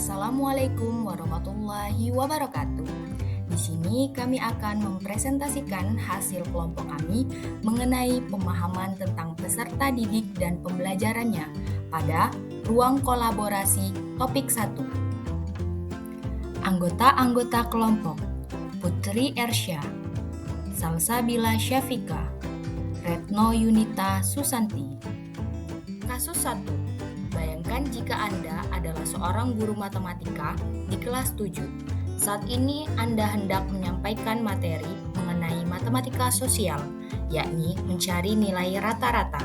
Assalamualaikum warahmatullahi wabarakatuh. Di sini kami akan mempresentasikan hasil kelompok kami mengenai pemahaman tentang peserta didik dan pembelajarannya pada ruang kolaborasi topik 1. Anggota-anggota kelompok: Putri Ersya, Salsabila Syafika, Retno Yunita Susanti. Kasus 1. Bayangkan jika Anda adalah seorang guru matematika di kelas 7. Saat ini Anda hendak menyampaikan materi mengenai matematika sosial, yakni mencari nilai rata-rata.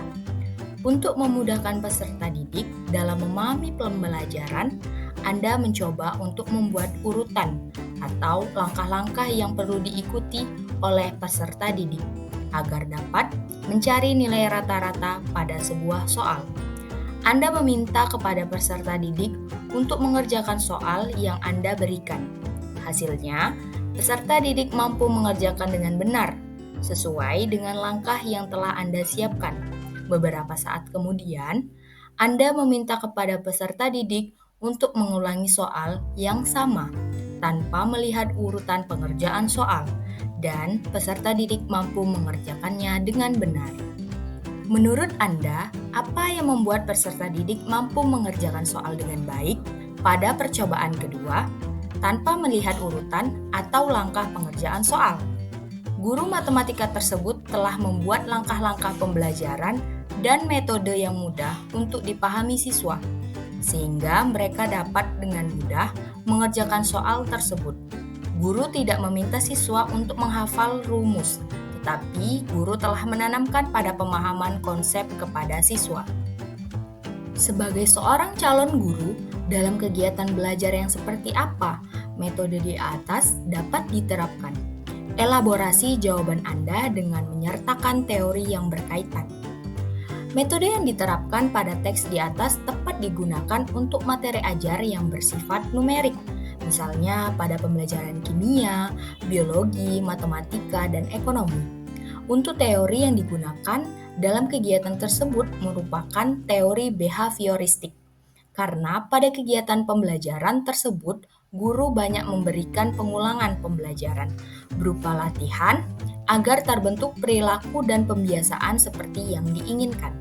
Untuk memudahkan peserta didik dalam memahami pembelajaran, Anda mencoba untuk membuat urutan atau langkah-langkah yang perlu diikuti oleh peserta didik agar dapat mencari nilai rata-rata pada sebuah soal. Anda meminta kepada peserta didik untuk mengerjakan soal yang Anda berikan. Hasilnya, peserta didik mampu mengerjakan dengan benar, sesuai dengan langkah yang telah Anda siapkan. Beberapa saat kemudian, Anda meminta kepada peserta didik untuk mengulangi soal yang sama, tanpa melihat urutan pengerjaan soal, dan peserta didik mampu mengerjakannya dengan benar. Menurut Anda, apa yang membuat peserta didik mampu mengerjakan soal dengan baik pada percobaan kedua tanpa melihat urutan atau langkah pengerjaan soal? Guru matematika tersebut telah membuat langkah-langkah pembelajaran dan metode yang mudah untuk dipahami siswa, sehingga mereka dapat dengan mudah mengerjakan soal tersebut. Guru tidak meminta siswa untuk menghafal rumus, tetapi guru telah menanamkan pada pemahaman konsep kepada siswa. Sebagai seorang calon guru, dalam kegiatan belajar yang seperti apa metode di atas dapat diterapkan? Elaborasi jawaban Anda dengan menyertakan teori yang berkaitan. Metode yang diterapkan pada teks di atas tepat digunakan untuk materi ajar yang bersifat numerik, misalnya pada pembelajaran kimia, biologi, matematika, dan ekonomi. Untuk teori yang digunakan dalam kegiatan tersebut merupakan teori behavioristik, karena pada kegiatan pembelajaran tersebut guru banyak memberikan pengulangan pembelajaran berupa latihan agar terbentuk perilaku dan pembiasaan seperti yang diinginkan.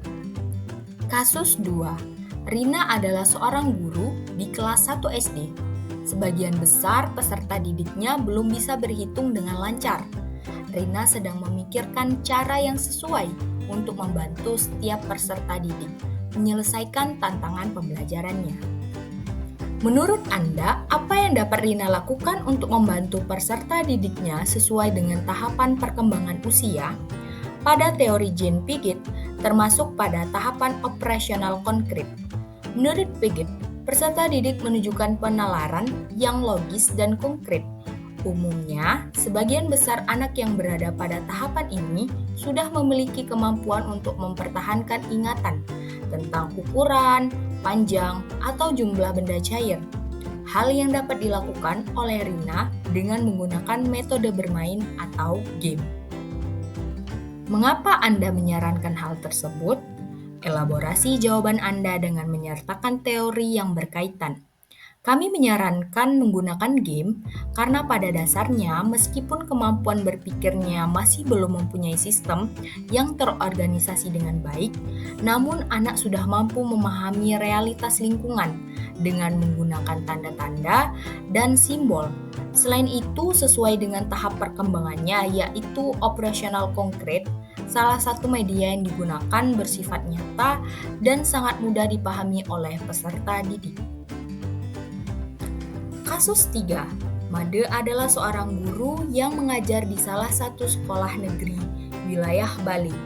Kasus 2. Rina adalah seorang guru di kelas 1 SD. Sebagian besar peserta didiknya belum bisa berhitung dengan lancar. Rina sedang memikirkan cara yang sesuai untuk membantu setiap peserta didik menyelesaikan tantangan pembelajarannya. Menurut Anda, apa yang dapat Rina lakukan untuk membantu peserta didiknya sesuai dengan tahapan perkembangan usia? Pada teori Jean Piaget, termasuk pada tahapan operasional konkret. Menurut Piaget, peserta didik menunjukkan penalaran yang logis dan konkret. Umumnya, sebagian besar anak yang berada pada tahapan ini sudah memiliki kemampuan untuk mempertahankan ingatan tentang ukuran, panjang, atau jumlah benda cair. Hal yang dapat dilakukan oleh Rina dengan menggunakan metode bermain atau game. Mengapa Anda menyarankan hal tersebut? Elaborasi jawaban Anda dengan menyertakan teori yang berkaitan. Kami menyarankan menggunakan game karena pada dasarnya meskipun kemampuan berpikirnya masih belum mempunyai sistem yang terorganisasi dengan baik, namun anak sudah mampu memahami realitas lingkungan dengan menggunakan tanda-tanda dan simbol. Selain itu, sesuai dengan tahap perkembangannya yaitu operasional konkret, salah satu media yang digunakan bersifat nyata dan sangat mudah dipahami oleh peserta didik. Kasus 3. Made adalah seorang guru yang mengajar di salah satu sekolah negeri wilayah Bali.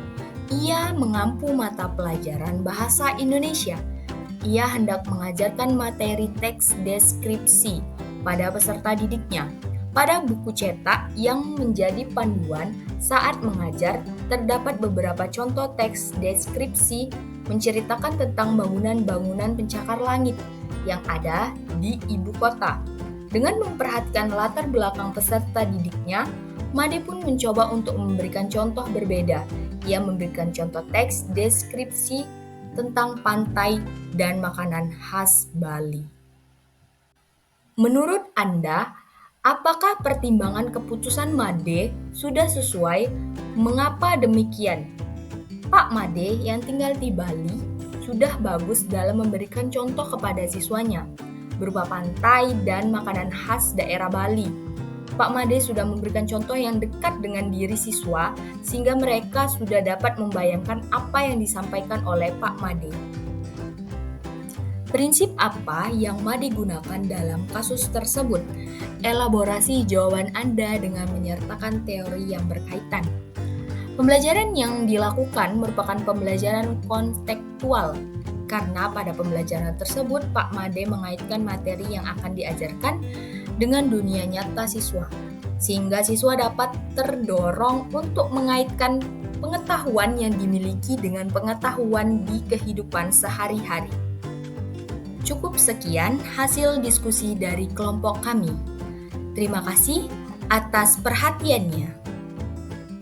Ia mengampu mata pelajaran bahasa Indonesia. Ia hendak mengajarkan materi teks deskripsi pada peserta didiknya. Pada buku cetak yang menjadi panduan saat mengajar, terdapat beberapa contoh teks deskripsi menceritakan tentang bangunan-bangunan pencakar langit yang ada di ibu kota. Dengan memperhatikan latar belakang peserta didiknya, Made pun mencoba untuk memberikan contoh berbeda. Ia memberikan contoh teks deskripsi tentang pantai dan makanan khas Bali. Menurut Anda, apakah pertimbangan keputusan Made sudah sesuai? Mengapa demikian? Pak Made yang tinggal di Bali sudah bagus dalam memberikan contoh kepada siswanya, berupa pantai dan makanan khas daerah Bali. Pak Made sudah memberikan contoh yang dekat dengan diri siswa, sehingga mereka sudah dapat membayangkan apa yang disampaikan oleh Pak Made. Prinsip apa yang Made gunakan dalam kasus tersebut? Elaborasi jawaban Anda dengan menyertakan teori yang berkaitan. Pembelajaran yang dilakukan merupakan pembelajaran kontekstual, karena pada pembelajaran tersebut Pak Made mengaitkan materi yang akan diajarkan dengan dunia nyata siswa, sehingga siswa dapat terdorong untuk mengaitkan pengetahuan yang dimiliki dengan pengetahuan di kehidupan sehari-hari. Cukup sekian hasil diskusi dari kelompok kami. Terima kasih atas perhatiannya.